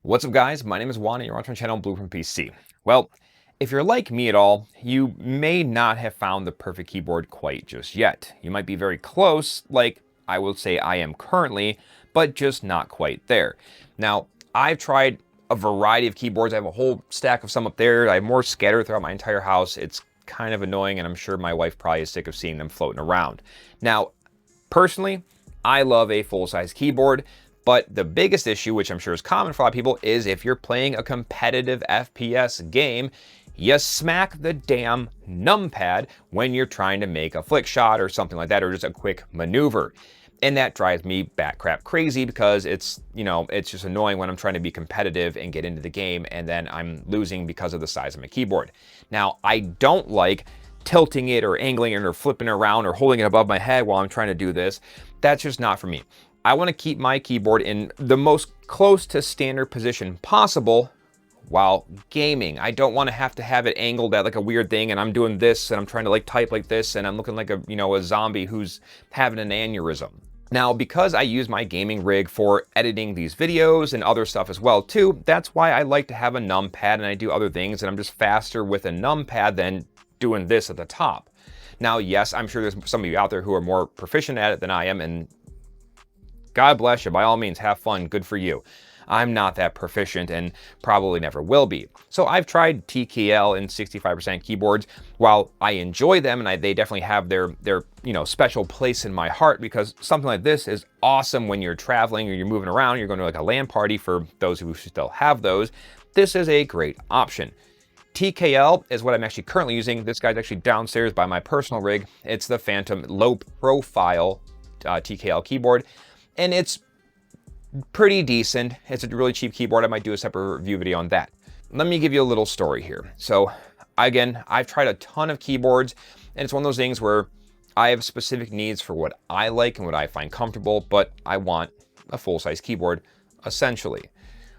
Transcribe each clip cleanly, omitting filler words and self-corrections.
What's up, guys? My name is Juan and you're watching my channel Blueprint PC. Well, if you're like me at all, you may not have found the perfect keyboard quite just yet. You might be very close, like I will say I am currently, but just not quite there. Now, I've tried a variety of keyboards. I have a whole stack of some up there. I have more scattered throughout my entire house. It's kind of annoying, and I'm sure my wife probably is sick of seeing them floating around. Now, personally, I love a full-size keyboard. But the biggest issue, which I'm sure is common for a lot of people, is if you're playing a competitive FPS game, you smack the damn numpad when you're trying to make a flick shot or something like that, or just a quick maneuver. And that drives me bat crap crazy because it's just annoying when I'm trying to be competitive and get into the game and then I'm losing because of the size of my keyboard. Now, I don't like tilting it or angling it or flipping it around or holding it above my head while I'm trying to do this. That's just not for me. I want to keep my keyboard in the most close to standard position possible while gaming. I don't want to have it angled at like a weird thing and I'm doing this and I'm trying to like type like this and I'm looking like a zombie who's having an aneurysm. Now, because I use my gaming rig for editing these videos and other stuff as well too, that's why I like to have a numpad and I do other things and I'm just faster with a numpad than doing this at the top. Now, yes, I'm sure there's some of you out there who are more proficient at it than I am, and God bless you, by all means, have fun, good for you. I'm not that proficient and probably never will be. So I've tried TKL and 65% keyboards. While I enjoy them and they definitely have their special place in my heart, because something like this is awesome when you're traveling or you're moving around, you're going to like a LAN party for those who still have those. This is a great option. TKL is what I'm actually currently using. This guy's actually downstairs by my personal rig. It's the Phantom low profile TKL keyboard. And it's pretty decent. It's a really cheap keyboard. I might do a separate review video on that. Let me give you a little story here. So again, I've tried a ton of keyboards and it's one of those things where I have specific needs for what I like and what I find comfortable, but I want a full-size keyboard, essentially.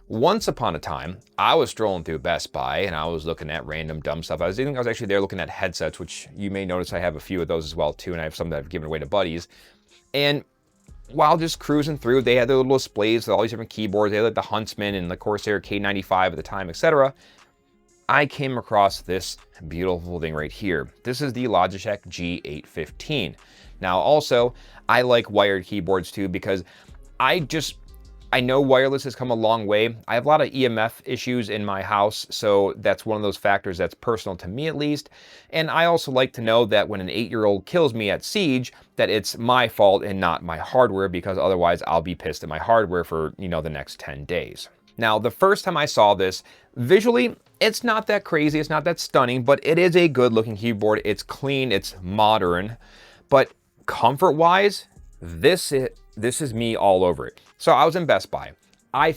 Once upon a time, I was strolling through Best Buy and I was looking at random dumb stuff. I was actually there looking at headsets, which you may notice I have a few of those as well too, and I have some that I've given away to buddies. And while just cruising through, they had their little displays with all these different keyboards. They had like the Huntsman and the Corsair K95 at the time, etc. I came across this beautiful thing right here. This is the Logitech G815. Now, also, I like wired keyboards too because I know wireless has come a long way. I have a lot of EMF issues in my house, so that's one of those factors that's personal to me at least. And I also like to know that when an 8-year-old kills me at Siege, that it's my fault and not my hardware, because otherwise I'll be pissed at my hardware for, the next 10 days. Now, the first time I saw this, visually, it's not that crazy, it's not that stunning, but it is a good looking keyboard. It's clean, it's modern, but comfort-wise, this is me all over it. So I was in Best Buy. I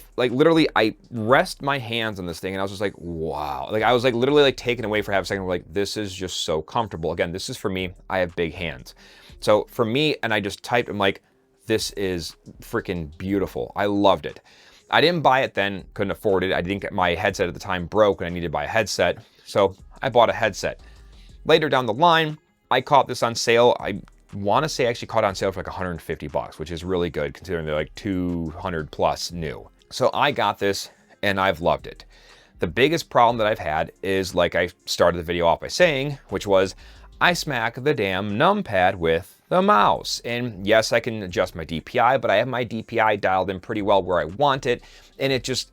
rest my hands on this thing and I was just like, wow. Like I was like literally like taken away for half a second. Like, this is just so comfortable. Again, this is for me. I have big hands. So for me, and I just typed, I'm like, this is freaking beautiful. I loved it. I didn't buy it then, couldn't afford it. I didn't get my headset at the time broke and I needed to buy a headset. So I bought a headset. Later down the line, I caught this on sale. I want to say I actually caught it on sale for like $150, which is really good considering they're like 200 plus new. So I got this and I've loved it. The biggest problem that I've had is, like I started the video off by saying, which was I smack the damn numpad with the mouse. And yes, I can adjust my DPI, but I have my DPI dialed in pretty well where I want it. And it's,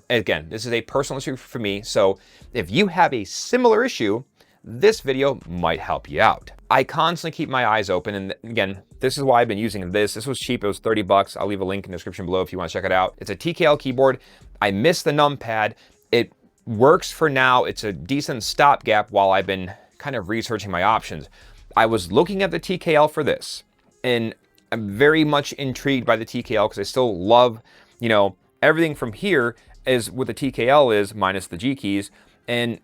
again, this is a personal issue for me. So if you have a similar issue, this video might help you out. I constantly keep my eyes open, and again, this is why I've been using this. This was cheap, it was 30 bucks. I'll leave a link in the description below if you want to check it out. It's a TKL keyboard. I miss the numpad. It works for now. It's a decent stopgap while I've been kind of researching my options. I was looking at the TKL for this, and I'm very much intrigued by the TKL because I still love, everything from here is what the TKL is minus the G keys, and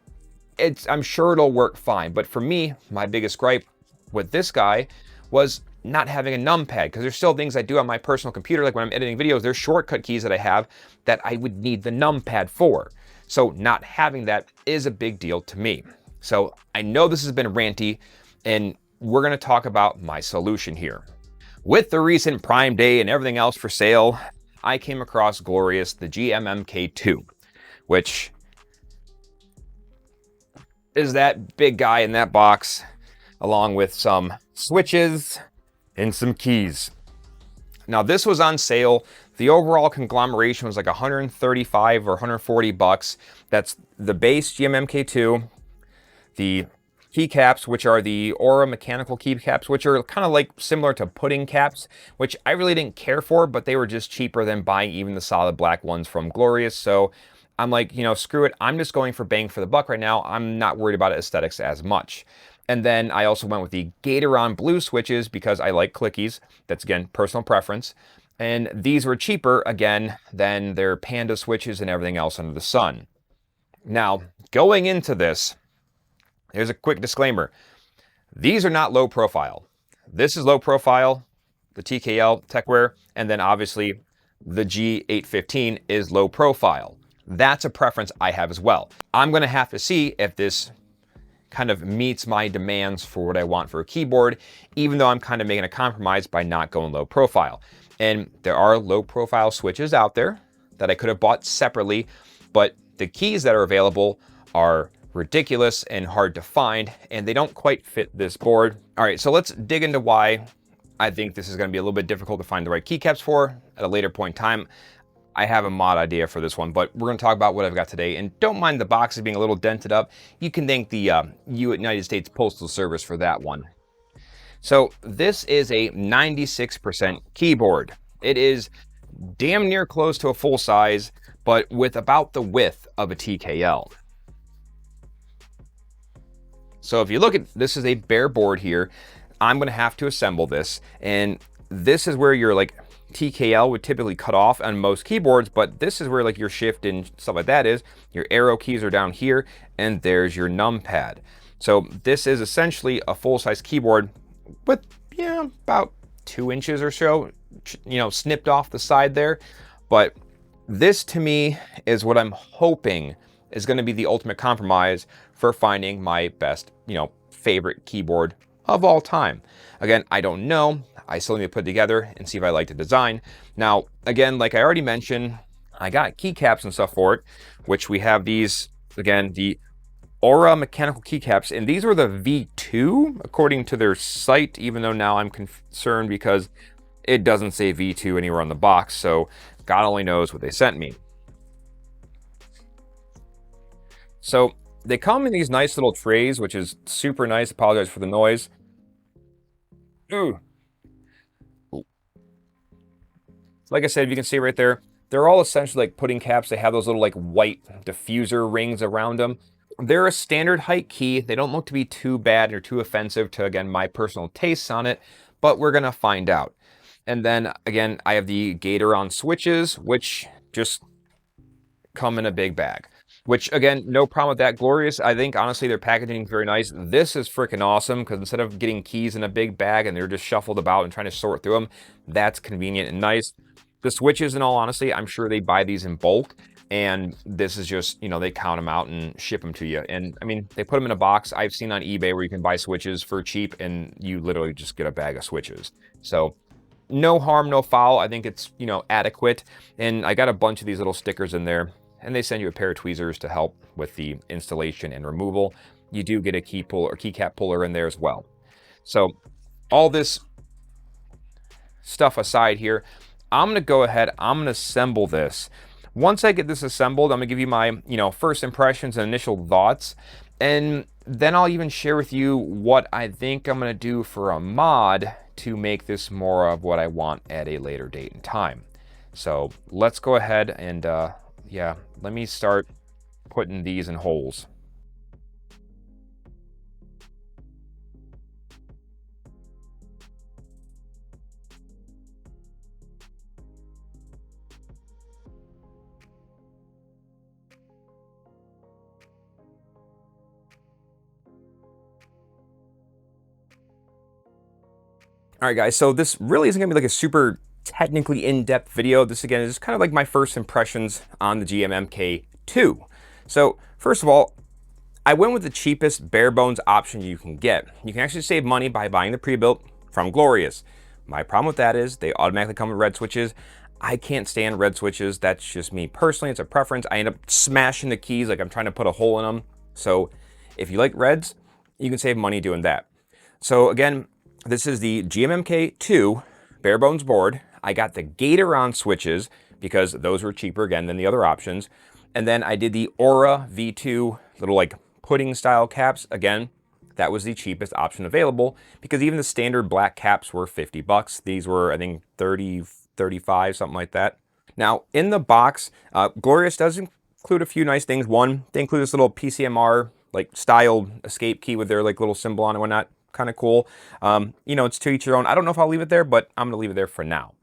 I'm sure it'll work fine. But for me, my biggest gripe with this guy was not having a numpad, because there's still things I do on my personal computer, like when I'm editing videos, there's shortcut keys that I have that I would need the numpad for. So not having that is a big deal to me. So I know this has been ranty, and we're going to talk about my solution here. With the recent Prime Day and everything else for sale, I came across Glorious, the GMMK2, which is that big guy in that box, along with some switches and some keys. Now this was on sale. The overall conglomeration was like 135 or 140 bucks. That's the base GMMK2, the keycaps, which are the Aura mechanical keycaps, which are kind of like similar to pudding caps, which I really didn't care for, but they were just cheaper than buying even the solid black ones from Glorious. So I'm like, screw it. I'm just going for bang for the buck right now. I'm not worried about aesthetics as much. And then I also went with the Gatoron blue switches because I like clickies. That's, again, personal preference. And these were cheaper, again, than their Panda switches and everything else under the sun. Now, going into this, here's a quick disclaimer. These are not low profile. This is low profile, the TKL, Techware, and then obviously the G815 is low profile. That's a preference I have as well. I'm going to have to see if this kind of meets my demands for what I want for a keyboard, even though I'm kind of making a compromise by not going low profile. And there are low profile switches out there that I could have bought separately, but the keys that are available are ridiculous and hard to find, and they don't quite fit this board. All right, so let's dig into why I think this is going to be a little bit difficult to find the right keycaps for at a later point in time. I have a mod idea for this one, but we're going to talk about what I've got today. And don't mind the boxes being a little dented up. You can thank the United States Postal Service for that one. So this is a 96% keyboard. It is damn near close to a full size, but with about the width of a TKL. So if you look at, this is a bare board here. I'm going to have to assemble this. And this is where your like TKL would typically cut off on most keyboards, but this is where like your shift and stuff like that is. Your arrow keys are down here, and there's your numpad. So this is essentially a full-size keyboard with, about 2 inches or so, snipped off the side there. But this to me is what I'm hoping is going to be the ultimate compromise for finding my best, favorite keyboard of all time. Again, I don't know. I still need to put it together and see if I like the design. Now, again, like I already mentioned, I got keycaps and stuff for it, which we have these, again, the Aura mechanical keycaps, and these were the V2 according to their site, even though now I'm concerned because it doesn't say V2 anywhere on the box, so God only knows what they sent me. So they come in these nice little trays, which is super nice. Apologize for the noise. Ooh. Like I said, if you can see right there, they're all essentially like pudding caps. They have those little like white diffuser rings around them. They're a standard height key. They don't look to be too bad or too offensive to, again, my personal tastes on it, but we're going to find out. And then, again, I have the Gatoron switches, which just come in a big bag. Which, again, no problem with that. Glorious, I think, honestly, their packaging is very nice. This is freaking awesome, because instead of getting keys in a big bag and they're just shuffled about and trying to sort through them, that's convenient and nice. The switches, in all honesty, I'm sure they buy these in bulk. And this is just, they count them out and ship them to you. And, I mean, they put them in a box. I've seen on eBay where you can buy switches for cheap, and you literally just get a bag of switches. So no harm, no foul. I think it's, adequate. And I got a bunch of these little stickers in there. And they send you a pair of tweezers to help with the installation and removal. You do get a key pull or keycap puller in there as well. So all this stuff aside here, I'm going to go ahead, I'm going to assemble this. Once I get this assembled, I'm going to give you my, first impressions and initial thoughts. And then I'll even share with you what I think I'm going to do for a mod to make this more of what I want at a later date and time. So let's go ahead and, yeah, let me start putting these in holes. All right, guys, so this really isn't gonna be like a super technically in-depth video. This, again, is kind of like my first impressions on the GMMK2. So first of all, I went with the cheapest bare bones option you can get. You can actually save money by buying the pre-built from Glorious. My problem with that is they automatically come with red switches. I can't stand red switches. That's just me personally. It's a preference. I end up smashing the keys like I'm trying to put a hole in them. So if you like reds, you can save money doing that. So again, this is the GMMK 2 bare bones board. I got the Gatoron switches because those were cheaper again than the other options. And then I did the Aura V2 little like pudding style caps. Again, that was the cheapest option available because even the standard black caps were 50 bucks. These were, I think, 30, 35, something like that. Now, in the box, Glorious does include a few nice things. One, they include this little PCMR like styled escape key with their like little symbol on it and whatnot. Kind of cool. You know, it's to each their own. I don't know if I'll leave it there, but I'm going to leave it there for now.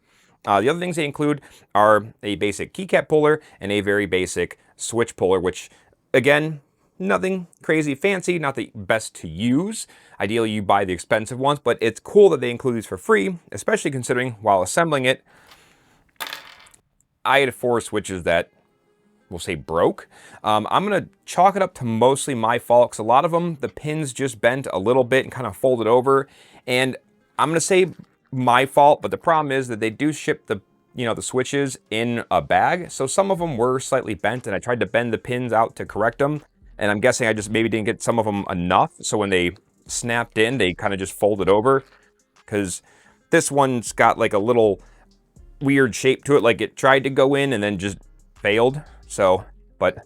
The other things they include are a basic keycap puller and a very basic switch puller, which, again, nothing crazy fancy, not the best to use. Ideally, you buy the expensive ones, but it's cool that they include these for free, especially considering while assembling it, I had 4 switches that we'll say broke. I'm going to chalk it up to mostly my fault because a lot of them, the pins just bent a little bit and kind of folded over. And I'm going to say my fault, but the problem is that they do ship the, you know, the switches in a bag. So some of them were slightly bent and I tried to bend the pins out to correct them. And I'm guessing I just maybe didn't get some of them enough. So when they snapped in, they kind of just folded over because this one's got like a little weird shape to it. Like it tried to go in and then just failed. So, but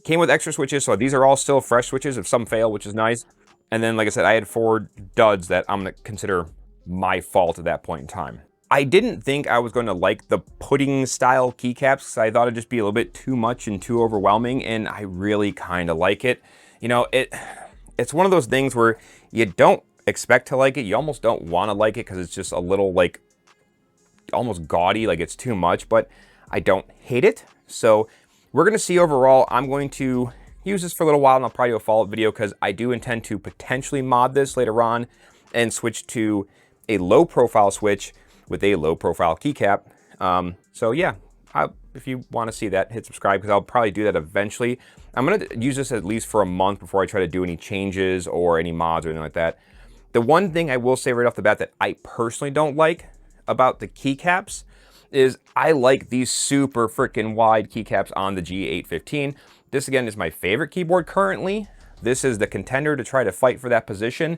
came with extra switches. So these are all still fresh switches if some fail, which is nice. And then, like I said, I had 4 duds that I'm going to consider my fault at that point in time. I didn't think I was going to like the pudding style keycaps because I thought it'd just be a little bit too much and too overwhelming. And I really kind of like it. You know, it's one of those things where you don't expect to like it. You almost don't want to like it because it's just a little like almost gaudy, like it's too much, but I don't hate it. So we're going to see overall. I'm going to use this for a little while and I'll probably do a follow-up video because I do intend to potentially mod this later on and switch to a low profile switch with a low profile keycap. So yeah, if you want to see that, hit subscribe because I'll probably do that eventually. I'm going to use this at least for a month before I try to do any changes or any mods or anything like that. The one thing I will say right off the bat that I personally don't like about the keycaps is I like these super freaking wide keycaps on the G815. This again is my favorite keyboard currently. This is the contender to try to fight for that position.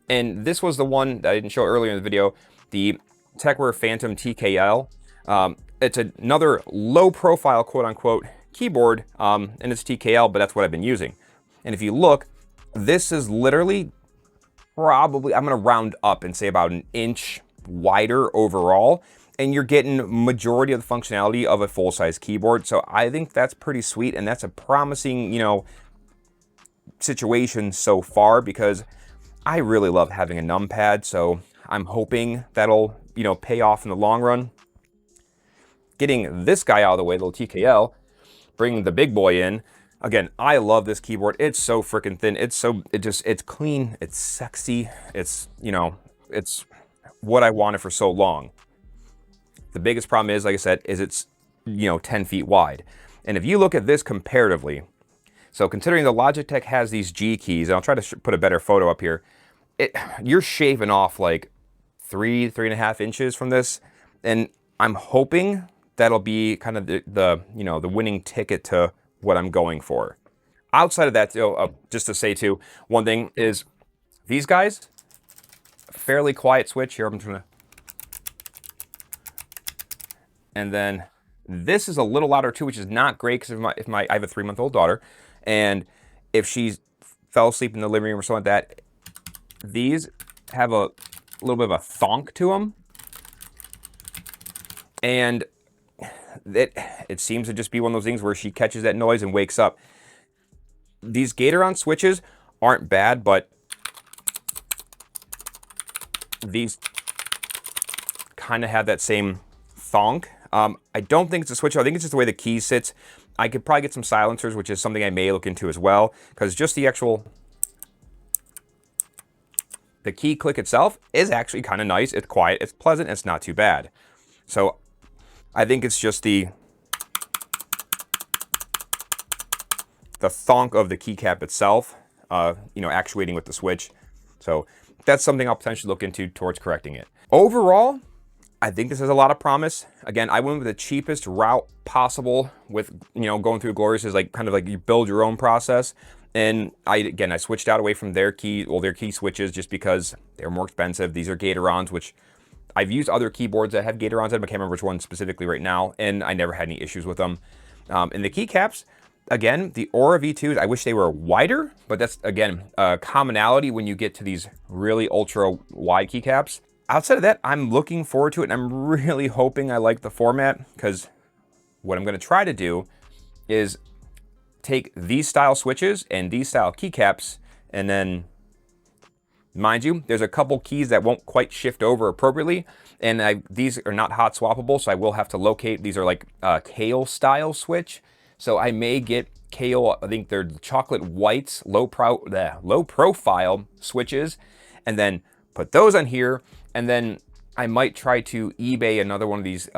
And this was the one that I didn't show earlier in the video, the Techware Phantom TKL. It's another low profile quote unquote keyboard and it's TKL, but that's what I've been using. And if you look, this is literally probably, I'm gonna round up and say about an inch wider overall. And you're getting majority of the functionality of a full-size keyboard. So I think that's pretty sweet. And that's a promising, you know, situation so far because I really love having a numpad. So I'm hoping that'll, you know, pay off in the long run. Getting this guy out of the way, the little TKL, bringing the big boy in. Again, I love this keyboard. It's so freaking thin. It's clean. It's sexy. It's, you know, it's what I wanted for so long. The biggest problem is, like I said, is it's, you know, 10 feet wide. And if you look at this comparatively, so considering the Logitech has these G keys, and I'll try to put a better photo up here, you're shaving off like 3.5 inches from this. And I'm hoping that'll be kind of the you know, the winning ticket to what I'm going for. Outside of that, just to say too, one thing is these guys, fairly quiet switch here. I'm trying to. And then this is a little louder too, which is not great because I have a 3-month-old daughter, and if she fell asleep in the living room or something like that, these have a little bit of a thonk to them, and it seems to just be one of those things where she catches that noise and wakes up. These Gatoron switches aren't bad, but these kind of have that same thonk. I don't think it's a switch. I think it's just the way the key sits. I could probably get some silencers, which is something I may look into as well, because just the key click itself is actually kind of nice. It's quiet, it's pleasant, it's not too bad. So I think it's just the thonk of the keycap itself, you know, actuating with the switch. So that's something I'll potentially look into towards correcting it. Overall, I think this has a lot of promise. Again, I went with the cheapest route possible with, going through Glorious is like kind of like you build your own process. And I switched out away from their key switches just because they're more expensive. These are Gatorons, which I've used other keyboards that have Gatorons in them. I can't remember which one specifically right now, and I never had any issues with them. And the keycaps, again, the Aura V2s, I wish they were wider, but that's, again, a commonality when you get to these really ultra wide keycaps. Outside of that, I'm looking forward to it, and I'm really hoping I like the format, because what I'm going to try to do is take these style switches and these style keycaps, and then, mind you, there's a couple keys that won't quite shift over appropriately, and these are not hot swappable, so I will have to locate. These are like Kale style switch, so I may get Kale, I think they're chocolate whites, low profile switches, and then put those on here, and then I might try to eBay another one of these,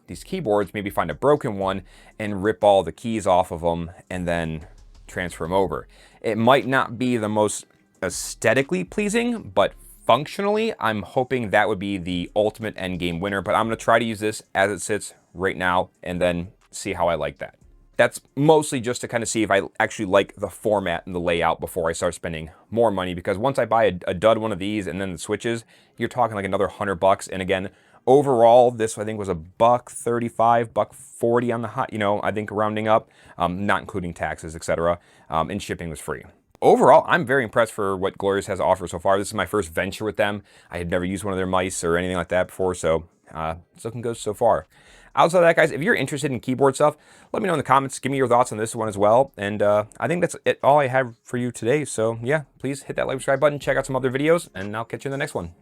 these keyboards, maybe find a broken one and rip all the keys off of them and then transfer them over. It might not be the most aesthetically pleasing, but functionally, I'm hoping that would be the ultimate end game winner, but I'm gonna try to use this as it sits right now and then see how I like that. That's mostly just to kind of see if I actually like the format and the layout before I start spending more money, because once I buy a dud one of these and then the switches, you're talking like another $100. And again, overall, this I think was $135, $140 on the hot, I think rounding up, not including taxes, etc. And shipping was free. Overall, I'm very impressed for what Glorious has to offer so far. This is my first venture with them. I had never used one of their mice or anything like that before, so it's looking good so far. Outside of that, guys, if you're interested in keyboard stuff, let me know in the comments. Give me your thoughts on this one as well. And I think that's all I have for you today. So yeah, please hit that like, subscribe button, check out some other videos, and I'll catch you in the next one.